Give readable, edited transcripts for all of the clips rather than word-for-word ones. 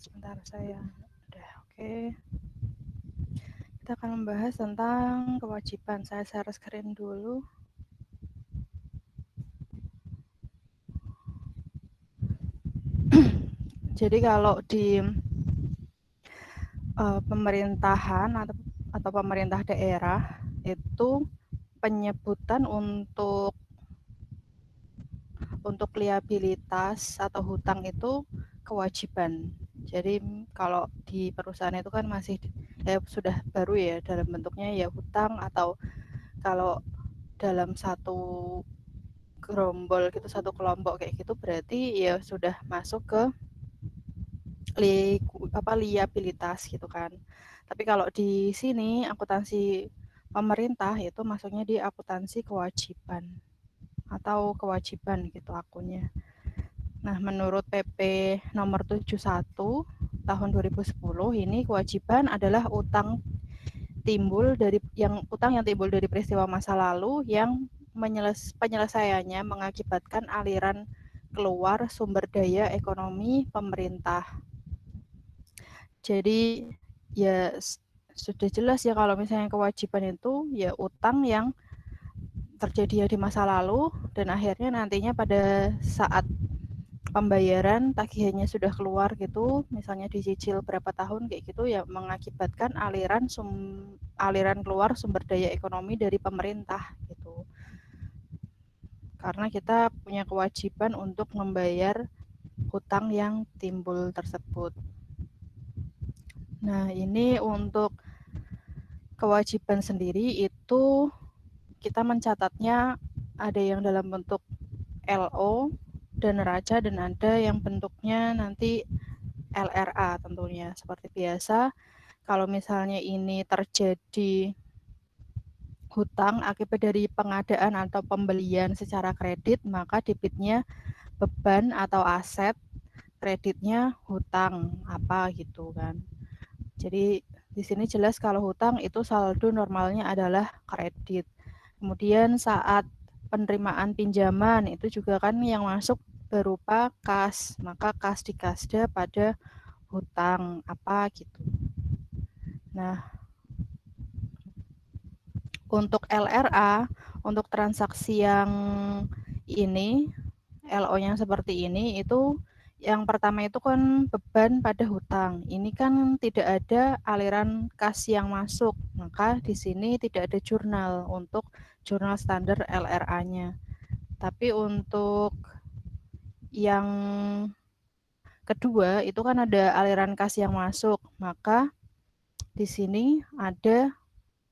Sebentar saya. Udah, oke. Kita akan membahas tentang kewajiban. Saya share screen dulu. Jadi kalau di pemerintahan atau pemerintah daerah itu penyebutan untuk liabilitas atau hutang itu kewajiban. Jadi kalau di perusahaan itu kan masih sudah baru ya dalam bentuknya ya hutang, atau kalau dalam satu gerombol gitu, satu kelompok kayak gitu, berarti ya sudah masuk ke liabilitas gitu kan. Tapi kalau di sini akuntansi pemerintah itu masuknya di akuntansi kewajiban atau kewajiban gitu akunnya. Nah, menurut PP nomor 71 tahun 2010 ini kewajiban adalah utang yang timbul dari peristiwa masa lalu yang penyelesaiannya mengakibatkan aliran keluar sumber daya ekonomi pemerintah. Jadi ya sudah jelas ya kalau misalnya kewajiban itu ya utang yang terjadi ya di masa lalu dan akhirnya nantinya pada saat pembayaran tagihannya sudah keluar gitu, misalnya dicicil berapa tahun kayak gitu, ya mengakibatkan aliran keluar sumber daya ekonomi dari pemerintah gitu. Karena kita punya kewajiban untuk membayar hutang yang timbul tersebut. Nah, ini untuk kewajiban sendiri itu kita mencatatnya ada yang dalam bentuk LO dan neraca, dan ada yang bentuknya nanti LRA tentunya. Seperti biasa, kalau misalnya ini terjadi hutang akibat dari pengadaan atau pembelian secara kredit, maka debitnya beban atau aset, kreditnya hutang apa gitu kan. Jadi di sini jelas kalau hutang itu saldo normalnya adalah kredit. Kemudian saat penerimaan pinjaman itu juga kan yang masuk berupa kas, maka kas dikasda pada hutang apa gitu. Nah, untuk LRA, untuk transaksi yang ini, LO-nya seperti ini, itu yang pertama itu kan beban pada hutang. Ini kan tidak ada aliran kas yang masuk, maka di sini tidak ada jurnal untuk jurnal standar LRA-nya. Tapi untuk yang kedua itu kan ada aliran kas yang masuk, maka di sini ada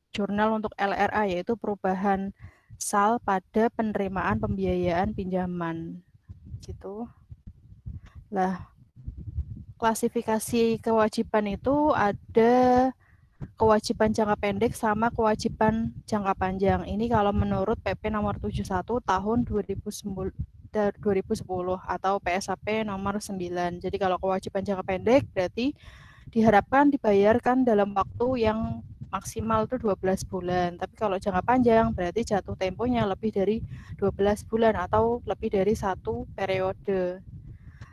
jurnal untuk LRA, yaitu perubahan sal pada penerimaan pembiayaan pinjaman gitu. Lah, klasifikasi kewajiban itu ada kewajiban jangka pendek sama kewajiban jangka panjang. Ini kalau menurut PP nomor 71 tahun 2010 atau PSAP nomor 9. Jadi kalau kewajiban jangka pendek berarti diharapkan dibayarkan dalam waktu yang maksimal itu 12 bulan. Tapi kalau jangka panjang berarti jatuh temponya lebih dari 12 bulan atau lebih dari satu periode.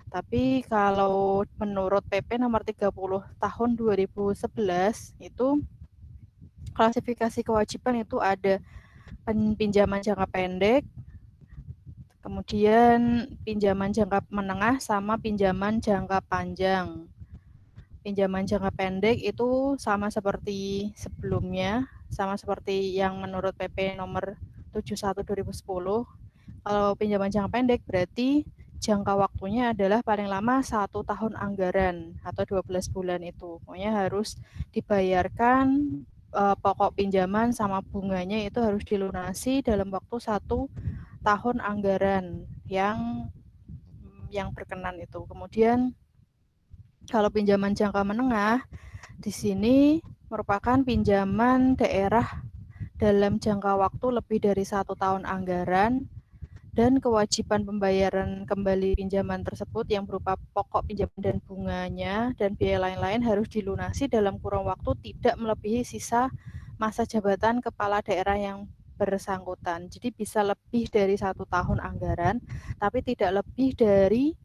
Tapi kalau menurut PP nomor 30 tahun 2011 itu klasifikasi kewajiban itu ada pinjaman jangka pendek, kemudian pinjaman jangka menengah sama pinjaman jangka panjang. Pinjaman jangka pendek itu sama seperti sebelumnya, sama seperti yang menurut PP nomor 71 2010. Kalau pinjaman jangka pendek berarti jangka waktunya adalah paling lama 1 tahun anggaran atau 12 bulan itu. Pokoknya harus dibayarkan pokok pinjaman sama bunganya itu harus dilunasi dalam waktu 1 tahun anggaran yang berkenan itu. Kemudian kalau pinjaman jangka menengah di sini merupakan pinjaman daerah dalam jangka waktu lebih dari 1 tahun anggaran, dan kewajiban pembayaran kembali pinjaman tersebut yang berupa pokok pinjaman dan bunganya dan biaya lain-lain harus dilunasi dalam kurun waktu tidak melebihi sisa masa jabatan kepala daerah yang bersangkutan. Jadi bisa lebih dari 1 tahun anggaran, tapi tidak lebih dari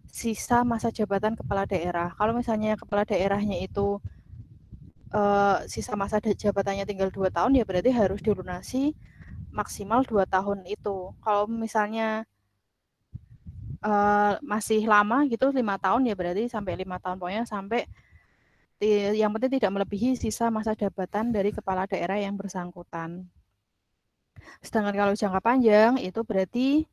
sisa masa jabatan kepala daerah. Kalau misalnya kepala daerahnya itu sisa masa jabatannya tinggal 2 tahun, ya berarti harus dilunasi maksimal 2 tahun itu. Kalau misalnya masih lama gitu 5 tahun, ya berarti sampai 5 tahun, pokoknya sampai yang penting tidak melebihi sisa masa jabatan dari kepala daerah yang bersangkutan. Sedangkan kalau jangka panjang itu berarti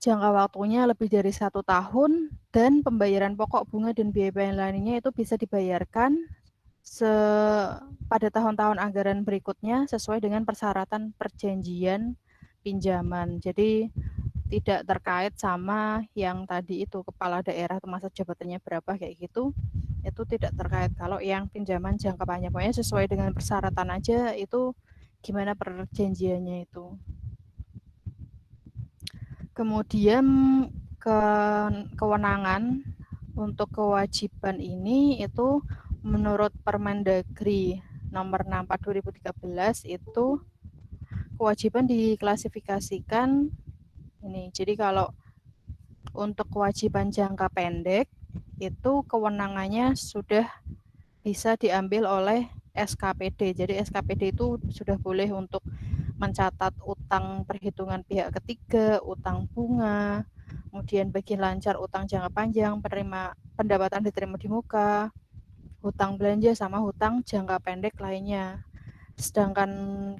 jangka waktunya lebih dari 1 tahun dan pembayaran pokok, bunga, dan biaya lainnya itu bisa dibayarkan pada tahun-tahun anggaran berikutnya sesuai dengan persyaratan perjanjian pinjaman. Jadi tidak terkait sama yang tadi itu kepala daerah masa jabatannya berapa kayak gitu, itu tidak terkait. Kalau yang pinjaman jangka panjang, pokoknya sesuai dengan persyaratan aja itu gimana perjanjiannya itu. Kemudian kewenangan untuk kewajiban ini itu menurut Permendagri nomor 64 2013 itu kewajiban diklasifikasikan ini. Jadi kalau untuk kewajiban jangka pendek itu kewenangannya sudah bisa diambil oleh SKPD. Jadi SKPD itu sudah boleh untuk mencatat utang perhitungan pihak ketiga, utang bunga, kemudian bagi lancar utang jangka panjang, pendapatan diterima di muka, hutang belanja, sama hutang jangka pendek lainnya. Sedangkan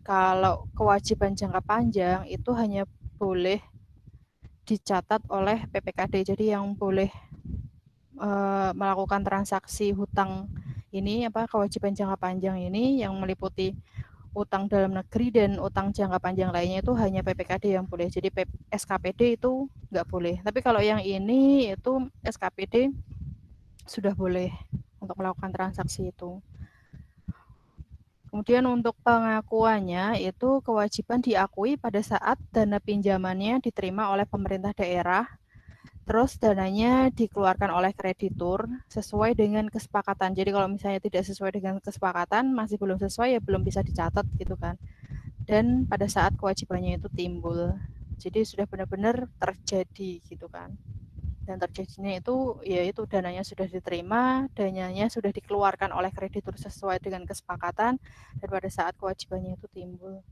kalau kewajiban jangka panjang itu hanya boleh dicatat oleh PPKD. Jadi yang boleh melakukan transaksi hutang ini kewajiban jangka panjang ini yang meliputi utang dalam negeri dan utang jangka panjang lainnya itu hanya PPKD yang boleh. Jadi SKPD itu nggak boleh. Tapi kalau yang ini itu SKPD sudah boleh untuk melakukan transaksi itu. Kemudian untuk pengakuannya itu kewajiban diakui pada saat dana pinjamannya diterima oleh pemerintah daerah, terus dananya dikeluarkan oleh kreditur sesuai dengan kesepakatan. Jadi kalau misalnya tidak sesuai dengan kesepakatan, masih belum sesuai, ya belum bisa dicatat gitu kan. Dan pada saat kewajibannya itu timbul, jadi sudah benar-benar terjadi gitu kan. Dan terjadinya itu yaitu dananya sudah diterima, dananya sudah dikeluarkan oleh kreditur sesuai dengan kesepakatan, dan pada saat kewajibannya itu timbul.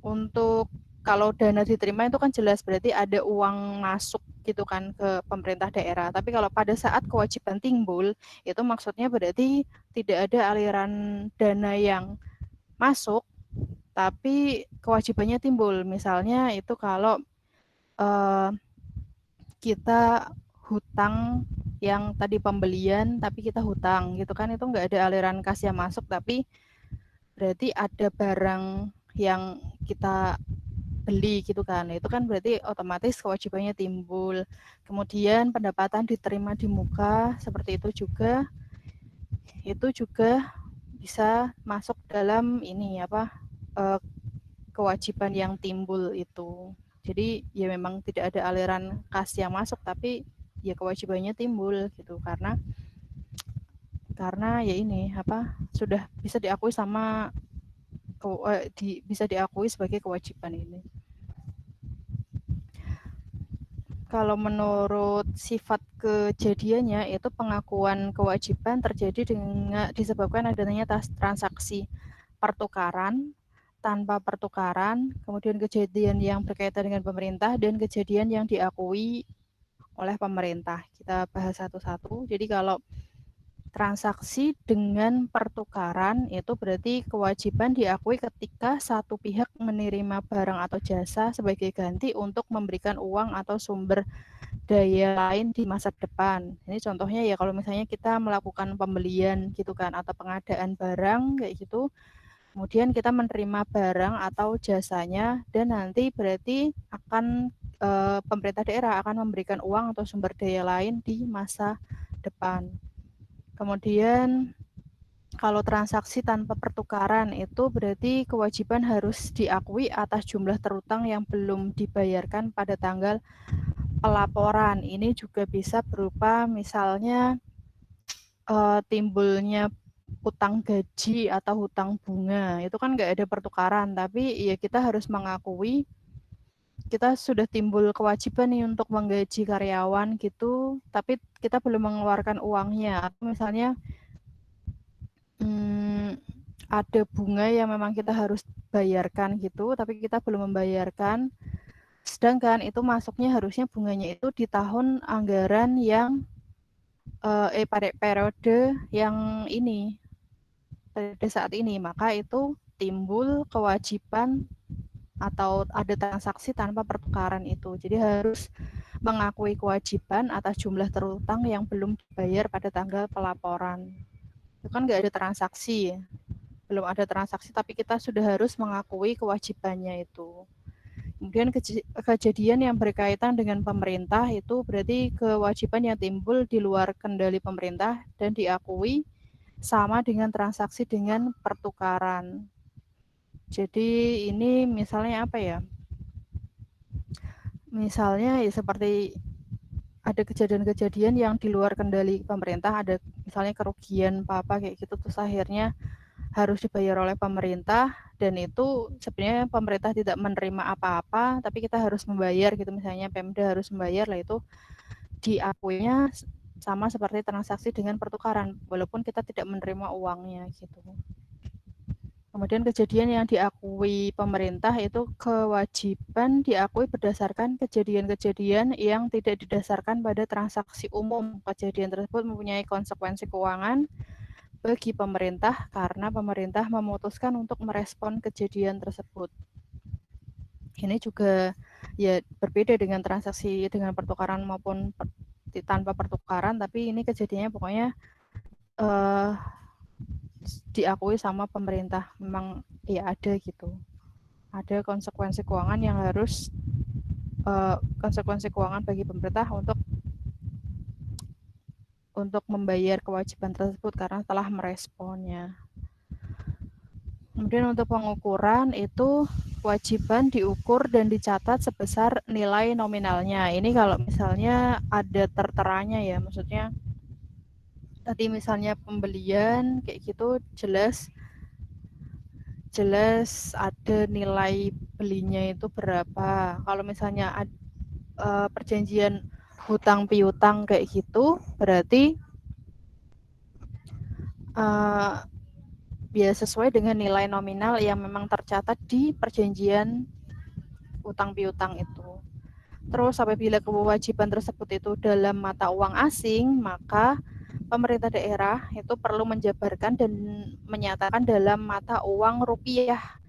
Untuk kalau dana diterima itu kan jelas berarti ada uang masuk gitu kan ke pemerintah daerah. Tapi kalau pada saat kewajiban timbul, itu maksudnya berarti tidak ada aliran dana yang masuk tapi kewajibannya timbul. Misalnya itu kalau kita hutang yang tadi pembelian tapi kita hutang gitu kan, itu nggak ada aliran kas yang masuk, tapi berarti ada barang yang kita beli gitu kan, itu kan berarti otomatis kewajibannya timbul. Kemudian pendapatan diterima di muka seperti itu juga bisa masuk dalam ini kewajiban yang timbul itu. Jadi ya memang tidak ada aliran kas yang masuk, tapi ya kewajibannya timbul gitu karena ya ini sudah bisa diakui sama bisa diakui sebagai kewajiban ini. Kalau menurut sifat kejadiannya itu pengakuan kewajiban terjadi dengan disebabkan adanya transaksi pertukaran, tanpa pertukaran, kemudian kejadian yang berkaitan dengan pemerintah, dan kejadian yang diakui oleh pemerintah. Kita bahas satu-satu. Jadi kalau transaksi dengan pertukaran itu berarti kewajiban diakui ketika satu pihak menerima barang atau jasa sebagai ganti untuk memberikan uang atau sumber daya lain di masa depan. Ini contohnya ya kalau misalnya kita melakukan pembelian gitu kan, atau pengadaan barang kayak gitu, kemudian kita menerima barang atau jasanya, dan nanti berarti akan pemerintah daerah akan memberikan uang atau sumber daya lain di masa depan. Kemudian kalau transaksi tanpa pertukaran itu berarti kewajiban harus diakui atas jumlah terutang yang belum dibayarkan pada tanggal pelaporan. Ini juga bisa berupa misalnya timbulnya utang gaji atau hutang bunga. Itu kan nggak ada pertukaran, tapi ya kita harus mengakui kita sudah timbul kewajiban nih untuk menggaji karyawan gitu, tapi kita belum mengeluarkan uangnya. Atau misalnya ada bunga yang memang kita harus bayarkan gitu, tapi kita belum membayarkan. Sedangkan itu masuknya harusnya bunganya itu di tahun anggaran yang pada periode yang ini, periode saat ini, maka itu timbul kewajiban atau ada transaksi tanpa pertukaran itu. Jadi harus mengakui kewajiban atas jumlah terutang yang belum dibayar pada tanggal pelaporan. Itu kan nggak ada transaksi, belum ada transaksi, tapi kita sudah harus mengakui kewajibannya itu. Kemudian kejadian yang berkaitan dengan pemerintah itu berarti kewajiban yang timbul di luar kendali pemerintah dan diakui sama dengan transaksi dengan pertukaran. Jadi ini misalnya apa ya? Misalnya ya seperti ada kejadian-kejadian yang di luar kendali pemerintah, ada misalnya kerugian apa kayak gitu, terus akhirnya harus dibayar oleh pemerintah, dan itu sebenarnya pemerintah tidak menerima apa-apa, tapi kita harus membayar gitu, misalnya Pemda harus membayar, lah itu diakuinya sama seperti transaksi dengan pertukaran, walaupun kita tidak menerima uangnya gitu. Kemudian kejadian yang diakui pemerintah itu kewajiban diakui berdasarkan kejadian-kejadian yang tidak didasarkan pada transaksi umum. Kejadian tersebut mempunyai konsekuensi keuangan bagi pemerintah karena pemerintah memutuskan untuk merespon kejadian tersebut. Ini juga ya berbeda dengan transaksi dengan pertukaran maupun tanpa pertukaran, tapi ini kejadiannya pokoknya diakui sama pemerintah, memang ya ada gitu, ada konsekuensi keuangan yang harus konsekuensi keuangan bagi pemerintah untuk membayar kewajiban tersebut karena telah meresponnya. Kemudian untuk pengukuran itu kewajiban diukur dan dicatat sebesar nilai nominalnya. Ini kalau misalnya ada terteranya ya, maksudnya tadi misalnya pembelian kayak gitu jelas ada nilai belinya itu berapa. Kalau misalnya perjanjian hutang piutang kayak gitu, berarti ya sesuai dengan nilai nominal yang memang tercatat di perjanjian hutang piutang itu. Terus apabila kewajiban tersebut itu dalam mata uang asing, maka pemerintah daerah itu perlu menjabarkan dan menyatakan dalam mata uang rupiah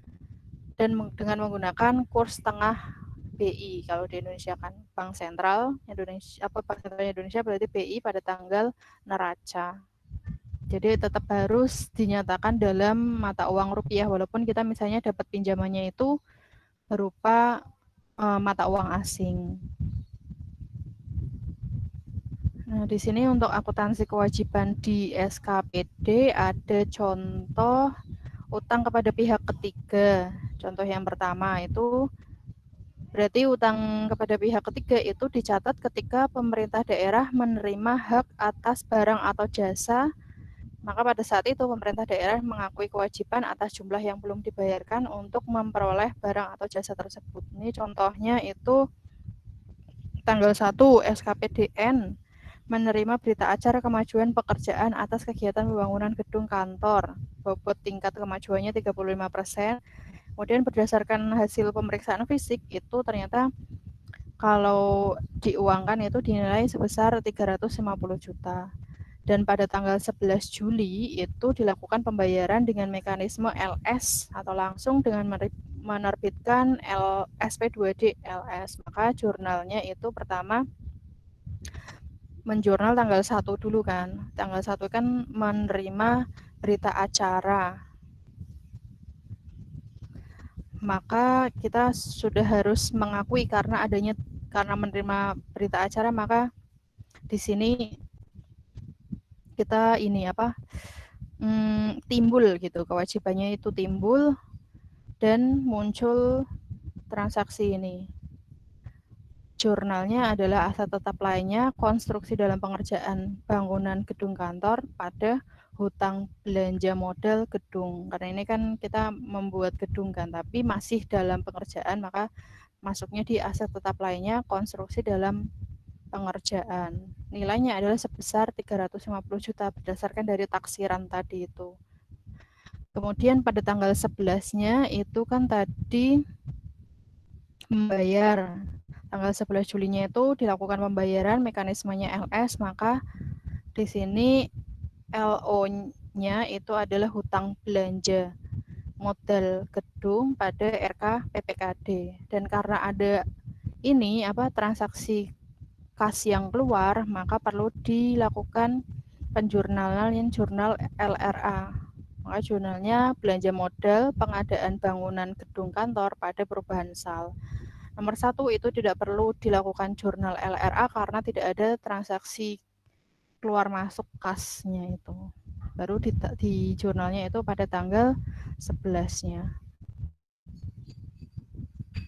dan dengan menggunakan kurs tengah BI. Kalau di Indonesia kan Bank Sentral Indonesia, Bank Sentral Indonesia berarti BI pada tanggal neraca. Jadi tetap harus dinyatakan dalam mata uang rupiah, walaupun kita misalnya dapat pinjamannya itu berupa mata uang asing. Nah, di sini untuk akuntansi kewajiban di SKPD ada contoh utang kepada pihak ketiga. Contoh yang pertama itu berarti utang kepada pihak ketiga itu dicatat ketika pemerintah daerah menerima hak atas barang atau jasa, maka pada saat itu pemerintah daerah mengakui kewajiban atas jumlah yang belum dibayarkan untuk memperoleh barang atau jasa tersebut. Ini contohnya itu tanggal 1 SKPDN menerima berita acara kemajuan pekerjaan atas kegiatan pembangunan gedung kantor. Bobot tingkat kemajuannya 35%. Kemudian berdasarkan hasil pemeriksaan fisik itu ternyata kalau diuangkan itu dinilai sebesar 350 juta. Dan pada tanggal 11 Juli itu dilakukan pembayaran dengan mekanisme LS atau langsung dengan menerbitkan SP2D LS. Maka jurnalnya itu pertama menjurnal tanggal 1 dulu kan. Tanggal 1 kan menerima berita acara. Maka kita sudah harus mengakui karena menerima berita acara, maka di sini kita timbul gitu, kewajibannya itu timbul dan muncul transaksi ini. Jurnalnya adalah aset tetap lainnya konstruksi dalam pengerjaan bangunan gedung kantor pada hutang belanja modal gedung. Karena ini kan kita membuat gedung kan, tapi masih dalam pengerjaan, maka masuknya di aset tetap lainnya konstruksi dalam pengerjaan. Nilainya adalah sebesar 350 juta berdasarkan dari taksiran tadi itu. Kemudian pada tanggal 11-nya itu kan tadi membayar. Tanggal 11 Julinya itu dilakukan pembayaran, mekanismenya LS, maka di sini LO-nya itu adalah hutang belanja modal gedung pada RK PPKD. Dan karena ada ini transaksi kas yang keluar, maka perlu dilakukan penjurnalan jurnal LRA. Maka jurnalnya belanja modal pengadaan bangunan gedung kantor pada perubahan SAL. Nomor 1 itu tidak perlu dilakukan jurnal LRA karena tidak ada transaksi keluar masuk kasnya itu. Baru di jurnalnya itu pada tanggal 11-nya.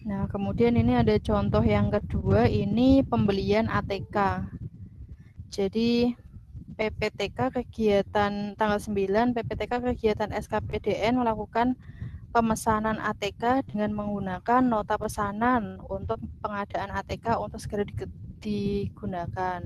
Nah, kemudian ini ada contoh yang kedua, ini pembelian ATK. Jadi PPTK kegiatan tanggal 9, PPTK kegiatan SKPDN melakukan pemesanan ATK dengan menggunakan nota pesanan untuk pengadaan ATK untuk segera digunakan.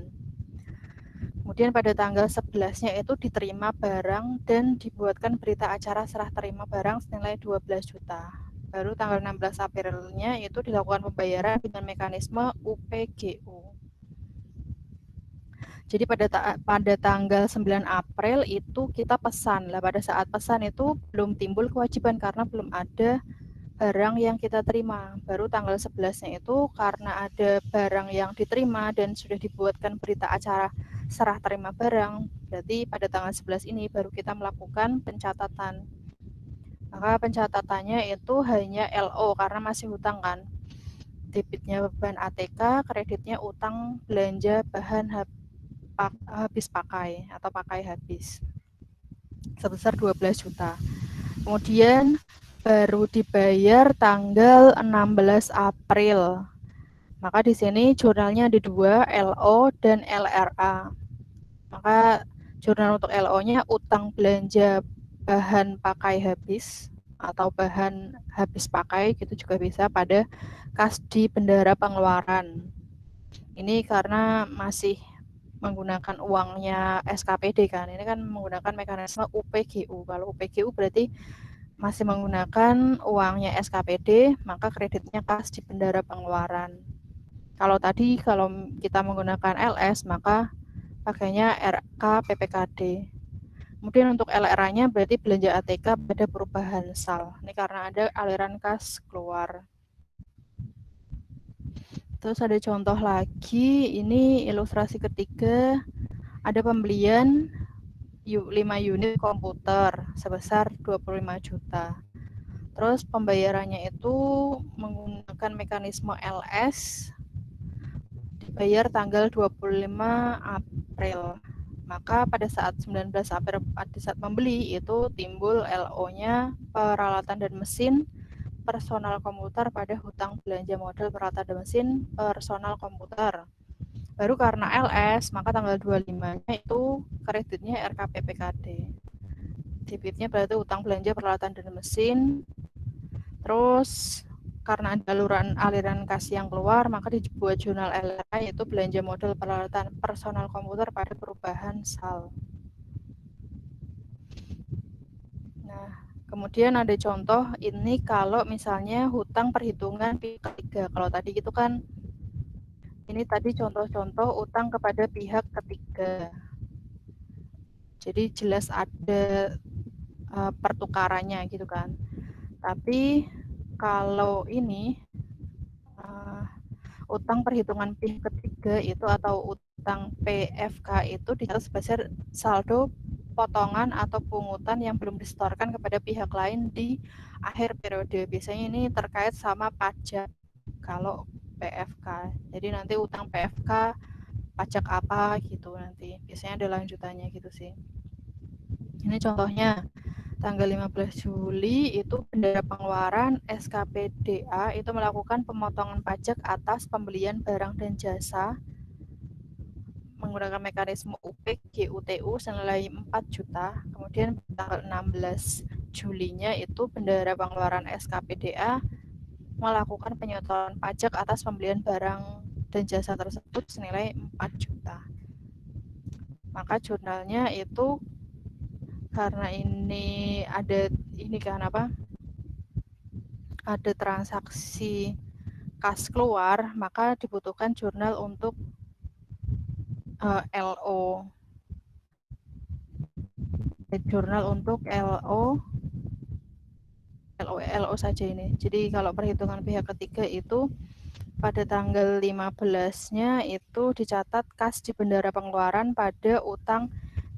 Kemudian pada tanggal 11-nya itu diterima barang dan dibuatkan berita acara serah terima barang senilai 12 juta. Baru tanggal 16 Aprilnya itu dilakukan pembayaran dengan mekanisme UPGU. Jadi pada tanggal 9 April itu kita pesan. Lah pada saat pesan itu belum timbul kewajiban karena belum ada barang yang kita terima. Baru tanggal 11-nya itu karena ada barang yang diterima dan sudah dibuatkan berita acara serah terima barang, berarti pada tanggal 11 ini baru kita melakukan pencatatan. Maka pencatatannya itu hanya LO karena masih hutang kan. Debitnya bahan ATK, kreditnya utang belanja bahan habis pakai atau pakai habis sebesar 12 juta. Kemudian baru dibayar tanggal 16 April. Maka di sini jurnalnya ada 2, LO dan LRA. Maka jurnal untuk LO-nya utang belanja bahan pakai habis atau bahan habis pakai gitu juga bisa pada kas di bendara pengeluaran. Ini karena masih menggunakan uangnya SKPD kan. Ini kan menggunakan mekanisme UPGU. Kalau UPGU berarti masih menggunakan uangnya SKPD, maka kreditnya kas di bendara pengeluaran. Kalau kita menggunakan LS, maka pakainya RK PPKD. Kemudian untuk LRA-nya berarti belanja ATK pada perubahan SAL. Ini karena ada aliran kas keluar. Terus ada contoh lagi, ini ilustrasi ketiga, ada pembelian 5 unit komputer sebesar 25 juta. Terus pembayarannya itu menggunakan mekanisme LS, dibayar tanggal 25 April. Maka pada saat 19 April pada saat membeli itu timbul LO-nya peralatan dan mesin, personal komputer pada hutang belanja modal peralatan dan mesin, personal komputer. Baru karena LS, maka tanggal 25-nya itu kreditnya RKPPKD. Debitnya berarti hutang belanja peralatan dan mesin. Terus karena ada aliran kas yang keluar, maka dibuat jurnal LRA yaitu belanja modal peralatan personal komputer pada perubahan SAL. Nah, kemudian ada contoh ini kalau misalnya hutang perhitungan pihak ketiga. Kalau tadi itu kan ini tadi contoh-contoh utang kepada pihak ketiga. Jadi jelas ada pertukarannya gitu kan. Tapi kalau ini utang perhitungan pihak ketiga itu atau utang PFK itu dicatat sebagai saldo potongan atau pungutan yang belum disetorkan kepada pihak lain di akhir periode. Biasanya ini terkait sama pajak kalau PFK. Jadi nanti utang PFK pajak apa gitu nanti. Biasanya ada lanjutannya gitu sih. Ini contohnya tanggal 15 Juli itu bendara pengeluaran SKPDA itu melakukan pemotongan pajak atas pembelian barang dan jasa menggunakan mekanisme UPGUTU senilai 4 juta. Kemudian tanggal 16 Julinya itu bendara pengeluaran SKPDA melakukan penyetoran pajak atas pembelian barang dan jasa tersebut senilai 4 juta. Maka jurnalnya itu karena ini ada ada transaksi kas keluar, maka dibutuhkan jurnal untuk LO. Jurnal untuk LO saja ini. Jadi kalau perhitungan pihak ketiga itu pada tanggal 15-nya itu dicatat kas di bendara pengeluaran pada utang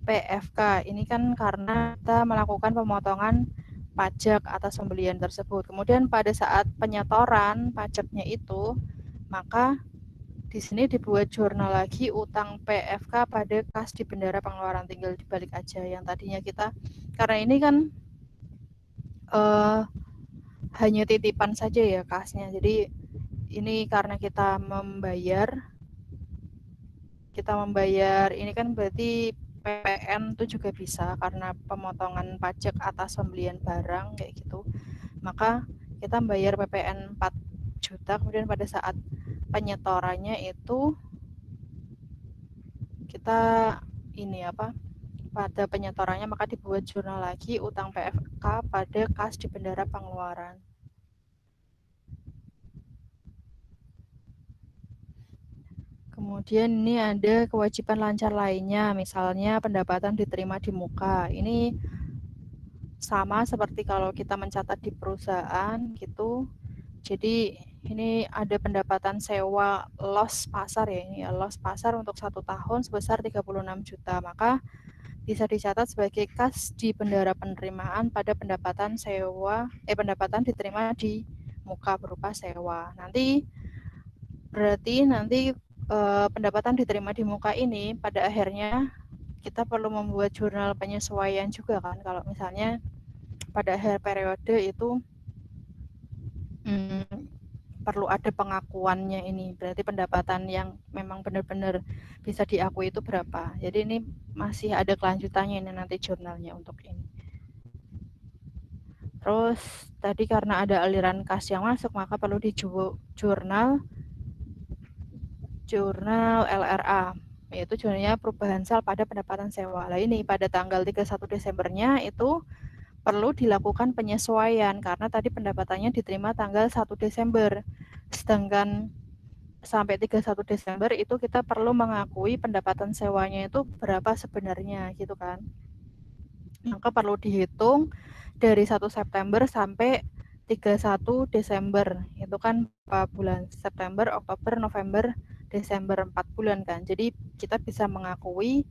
PFK. Ini kan karena kita melakukan pemotongan pajak atas pembelian tersebut. Kemudian pada saat penyetoran pajaknya itu, maka di sini dibuat jurnal lagi utang PFK pada kas di bendara pengeluaran, tinggal dibalik aja yang tadinya kita, karena ini kan hanya titipan saja ya kasnya. Jadi ini karena kita membayar ini kan berarti PPN itu juga bisa karena pemotongan pajak atas pembelian barang kayak gitu. Maka kita membayar PPN 4 juta, kemudian pada saat penyetorannya itu kita pada penyetorannya maka dibuat jurnal lagi utang PFK pada kas di bendara pengeluaran. Kemudian ini ada kewajiban lancar lainnya, misalnya pendapatan diterima di muka. Ini sama seperti kalau kita mencatat di perusahaan gitu. Jadi ini ada pendapatan sewa loss pasar ya, ini loss pasar untuk 1 tahun sebesar 36 juta. Maka bisa dicatat sebagai kas di bendara penerimaan pada pendapatan pendapatan diterima di muka berupa sewa. Berarti nanti pendapatan diterima di muka ini pada akhirnya kita perlu membuat jurnal penyesuaian juga kan, kalau misalnya pada akhir periode itu perlu ada pengakuannya ini, berarti pendapatan yang memang benar-benar bisa diakui itu berapa. Jadi ini masih ada kelanjutannya ini nanti jurnalnya untuk ini. Terus tadi karena ada aliran kas yang masuk, maka perlu di jurnal LRA, yaitu jurnalnya perubahan sal pada pendapatan sewa. Nah ini pada tanggal 31 Desembernya itu perlu dilakukan penyesuaian karena tadi pendapatannya diterima tanggal 1 Desember. Sedangkan sampai 31 Desember itu kita perlu mengakui pendapatan sewanya itu berapa sebenarnya gitu kan. Maka perlu dihitung dari 1 September sampai 31 Desember. Itu kan bulan September, Oktober, November, Desember, 4 bulan kan. Jadi kita bisa mengakui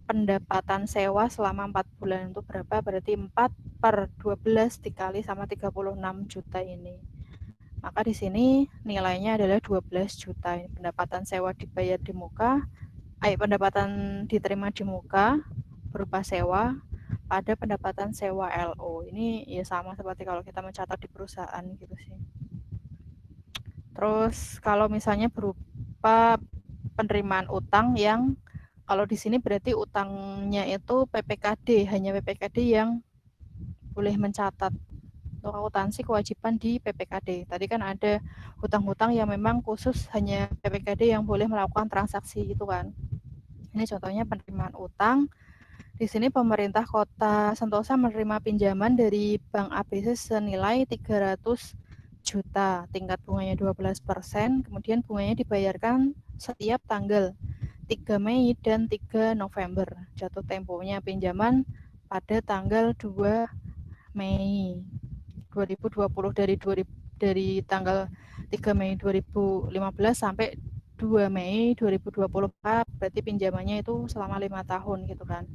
pendapatan sewa selama 4 bulan itu berapa, berarti 4/12 dikali sama 36 juta ini. Maka di sini nilainya adalah 12 juta. Pendapatan sewa dibayar di muka, pendapatan diterima di muka berupa sewa pada pendapatan sewa LO. Ini ya sama seperti kalau kita mencatat di perusahaan gitu sih. Terus kalau misalnya berupa penerimaan utang yang kalau di sini berarti utangnya itu PPKD, hanya PPKD yang boleh mencatat. Untuk akuntansi kewajiban di PPKD. Tadi kan ada hutang-hutang yang memang khusus hanya PPKD yang boleh melakukan transaksi gitu kan. Ini contohnya penerimaan utang. Di sini pemerintah Kota Sentosa menerima pinjaman dari Bank ABC senilai 300 juta, tingkat bunganya 12%, kemudian bunganya dibayarkan setiap tanggal 3 Mei dan 3 November. Jatuh temponya pinjaman pada tanggal 2 Mei 2020 dari tanggal 3 Mei 2015 sampai 2 Mei 2024, berarti pinjamannya itu selama 5 tahun gitu kan.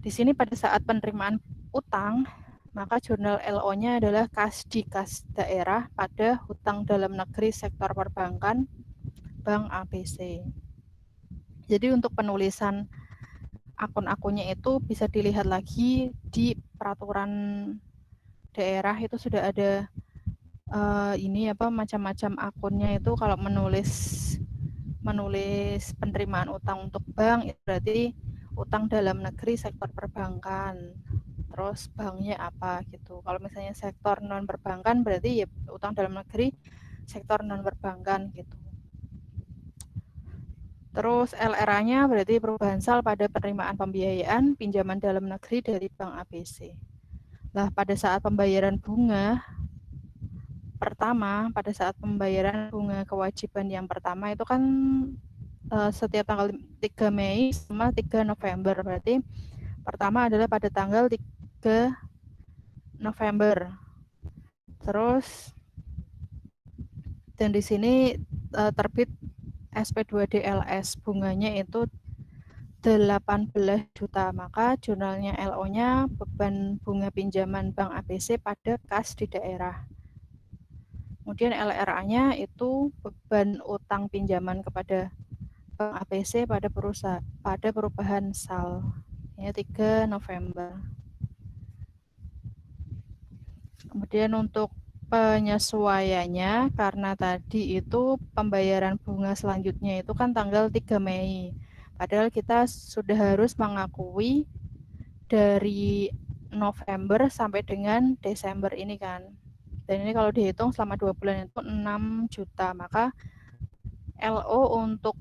Di sini pada saat penerimaan utang, maka jurnal LO-nya adalah kas daerah pada hutang dalam negeri sektor perbankan Bank ABC. Jadi untuk penulisan akun-akunnya itu bisa dilihat lagi di peraturan daerah, itu sudah ada macam-macam akunnya. Itu kalau menulis penerimaan utang untuk bank itu berarti utang dalam negeri sektor perbankan. terus banknya apa gitu. Kalau misalnya sektor non perbankan berarti ya utang dalam negeri sektor non perbankan gitu. Terus LRA-nya berarti perubahan sal pada penerimaan pembiayaan pinjaman dalam negeri dari Bank ABC. Nah, pada saat pembayaran bunga pertama, pada saat pembayaran bunga kewajiban yang pertama itu kan setiap tanggal 3 Mei sama 3 November. Berarti pertama adalah pada tanggal 3 November. Terus dan di sini terbit SP2DLS, bunganya itu 18 juta. Maka jurnalnya LO-nya beban bunga pinjaman Bank ABC pada kas di daerah. Kemudian LRA-nya itu beban utang pinjaman kepada Bank ABC pada perubahan SAL. Ya, 3 November. Kemudian untuk penyesuaiannya, karena tadi itu pembayaran bunga selanjutnya itu kan tanggal 3 Mei. Padahal kita sudah harus mengakui dari November sampai dengan Desember ini kan. Dan ini kalau dihitung selama 2 bulan itu 6 juta. Maka LO untuk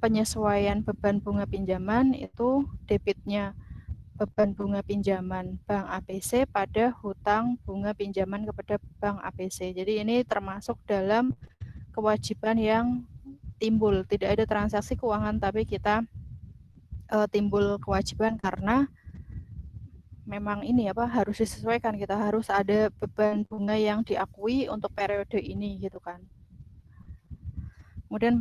penyesuaian beban bunga pinjaman itu debitnya beban bunga pinjaman Bank ABC pada hutang bunga pinjaman kepada Bank ABC. Jadi ini termasuk dalam kewajiban yang timbul. Tidak ada transaksi keuangan, tapi kita timbul kewajiban karena memang ini harus disesuaikan. Kita harus ada beban bunga yang diakui untuk periode ini gitu kan. Kemudian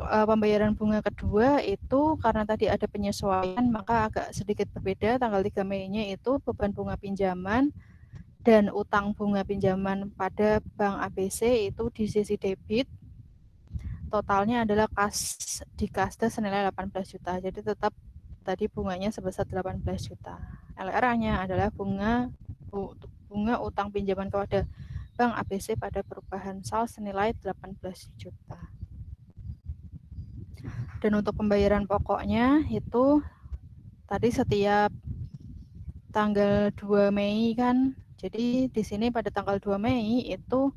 pembayaran bunga kedua itu karena tadi ada penyesuaian, maka agak sedikit berbeda. Tanggal 3 Mei-nya itu beban bunga pinjaman dan utang bunga pinjaman pada Bank ABC itu di sisi debit. Totalnya adalah di kasda senilai 18 juta. Jadi tetap tadi bunganya sebesar 18 juta. LRA-nya adalah bunga utang pinjaman kepada Bank ABC pada perubahan SAL senilai 18 juta. Dan untuk pembayaran pokoknya itu tadi setiap tanggal 2 Mei kan. Jadi di sini pada tanggal 2 Mei itu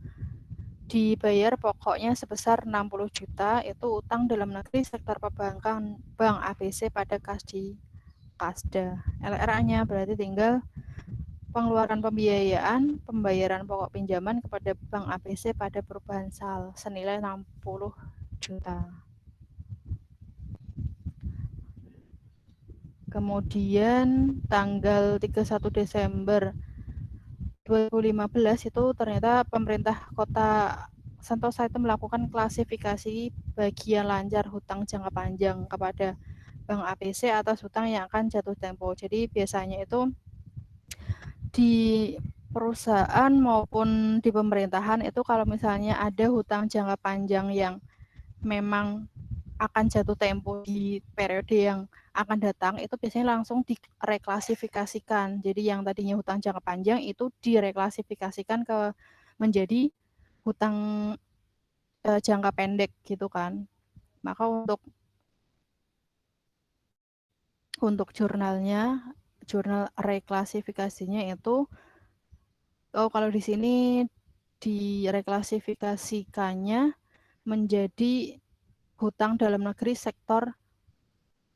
dibayar pokoknya sebesar 60 juta itu utang dalam negeri sektor perbankan Bank ABC pada kas di kasda. LRA-nya berarti tinggal pengeluaran pembiayaan pembayaran pokok pinjaman kepada Bank ABC pada perubahan SAL senilai 60 juta. Kemudian tanggal 31 Desember 2015 itu ternyata pemerintah Kota Sentosa itu melakukan klasifikasi bagian lancar hutang jangka panjang kepada Bank ABC atas hutang yang akan jatuh tempo. Jadi biasanya itu di perusahaan maupun di pemerintahan itu kalau misalnya ada hutang jangka panjang yang memang akan jatuh tempo di periode yang akan datang, itu biasanya langsung direklasifikasikan. Jadi yang tadinya hutang jangka panjang itu direklasifikasikan menjadi hutang jangka pendek gitu kan. Maka untuk jurnal reklasifikasinya itu kalau di sini direklasifikasikannya menjadi hutang dalam negeri sektor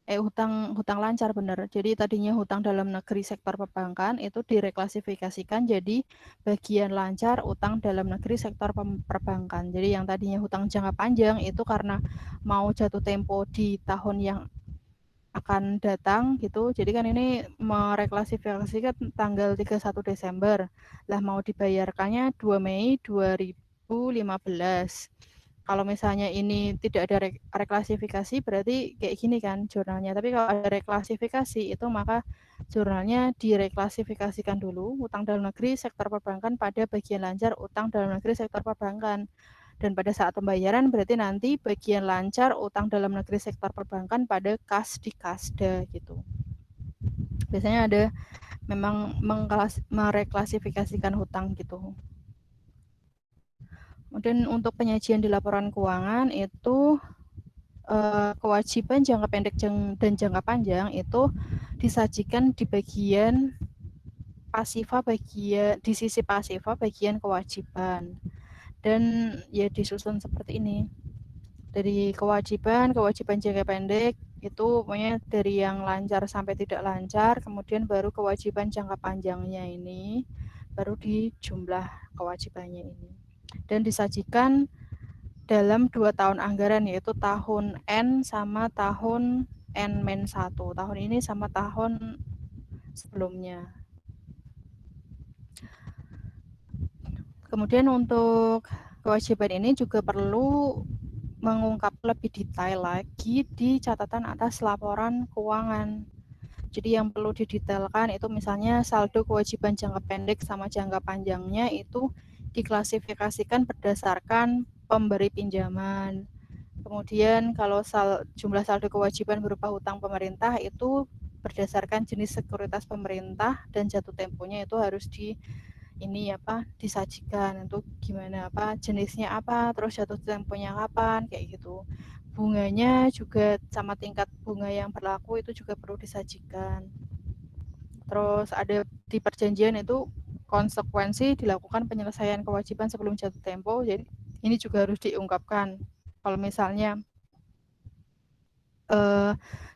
hutang lancar benar. Jadi tadinya hutang dalam negeri sektor perbankan itu direklasifikasikan jadi bagian lancar utang dalam negeri sektor perbankan. Jadi yang tadinya hutang jangka panjang itu karena mau jatuh tempo di tahun yang akan datang gitu. Jadi kan ini mereklasifikasikan tanggal 31 Desember. Lah mau dibayarkannya 2 Mei 2015. Kalau misalnya ini tidak ada reklasifikasi berarti kayak gini kan jurnalnya. Tapi kalau ada reklasifikasi itu maka jurnalnya direklasifikasikan dulu utang dalam negeri sektor perbankan pada bagian lancar utang dalam negeri sektor perbankan. Dan pada saat pembayaran berarti nanti bagian lancar utang dalam negeri sektor perbankan pada kas di kasda gitu. Biasanya ada memang mereklasifikasikan hutang gitu. Kemudian untuk penyajian di laporan keuangan itu kewajiban jangka pendek dan jangka panjang itu disajikan di bagian pasifa di sisi pasifa bagian kewajiban. Dan ya disusun seperti ini. Dari kewajiban jangka pendek itu pokoknya dari yang lancar sampai tidak lancar, kemudian baru kewajiban jangka panjangnya ini, baru di jumlah kewajibannya ini. Dan disajikan dalam 2 tahun anggaran, yaitu tahun N sama tahun N-1, tahun ini sama tahun sebelumnya. Kemudian untuk kewajiban ini juga perlu mengungkap lebih detail lagi di catatan atas laporan keuangan. Jadi yang perlu didetailkan itu misalnya saldo kewajiban jangka pendek sama jangka panjangnya itu diklasifikasikan berdasarkan pemberi pinjaman. Kemudian kalau jumlah saldo kewajiban berupa hutang pemerintah itu berdasarkan jenis sekuritas pemerintah dan jatuh temponya itu harus disajikan untuk gimana jenisnya terus jatuh temponya kapan kayak gitu. Bunganya juga sama tingkat bunga yang berlaku itu juga perlu disajikan. Terus ada di perjanjian itu konsekuensi dilakukan penyelesaian kewajiban sebelum jatuh tempo. Jadi ini juga harus diungkapkan. Kalau misalnya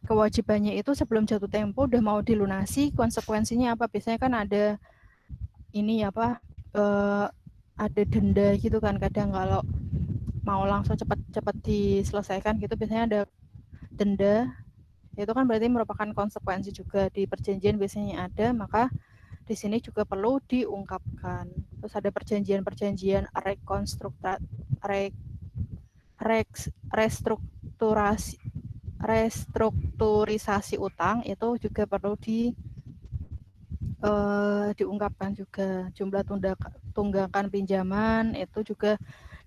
kewajibannya itu sebelum jatuh tempo udah mau dilunasi, konsekuensinya apa? Biasanya kan ada ada denda gitu kan, kadang kalau mau langsung cepat diselesaikan gitu biasanya ada denda. Itu kan berarti merupakan konsekuensi juga, di perjanjian biasanya ada, maka di sini juga perlu diungkapkan. Terus ada perjanjian restrukturisasi utang, itu juga perlu diungkapkan juga. Jumlah tunggakan pinjaman itu juga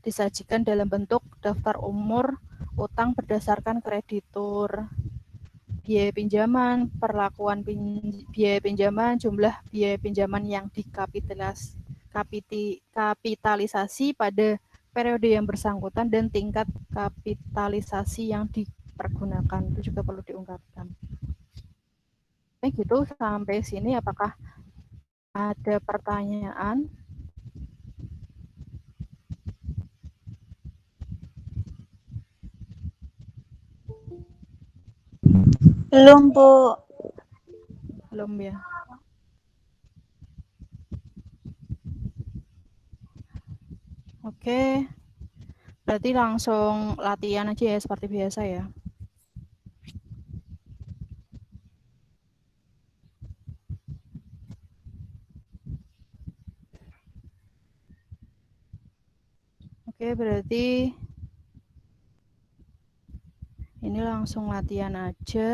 disajikan dalam bentuk daftar umur utang berdasarkan kreditur, biaya pinjaman, perlakuan biaya pinjaman, jumlah biaya pinjaman yang kapitalisasi pada periode yang bersangkutan, dan tingkat kapitalisasi yang dipergunakan itu juga perlu diungkapkan. Gitu sampai sini, apakah ada pertanyaan? Belum, Bu. Belum ya. Oke. Berarti langsung latihan aja ya seperti biasa ya. Oke, berarti ini langsung latihan aja.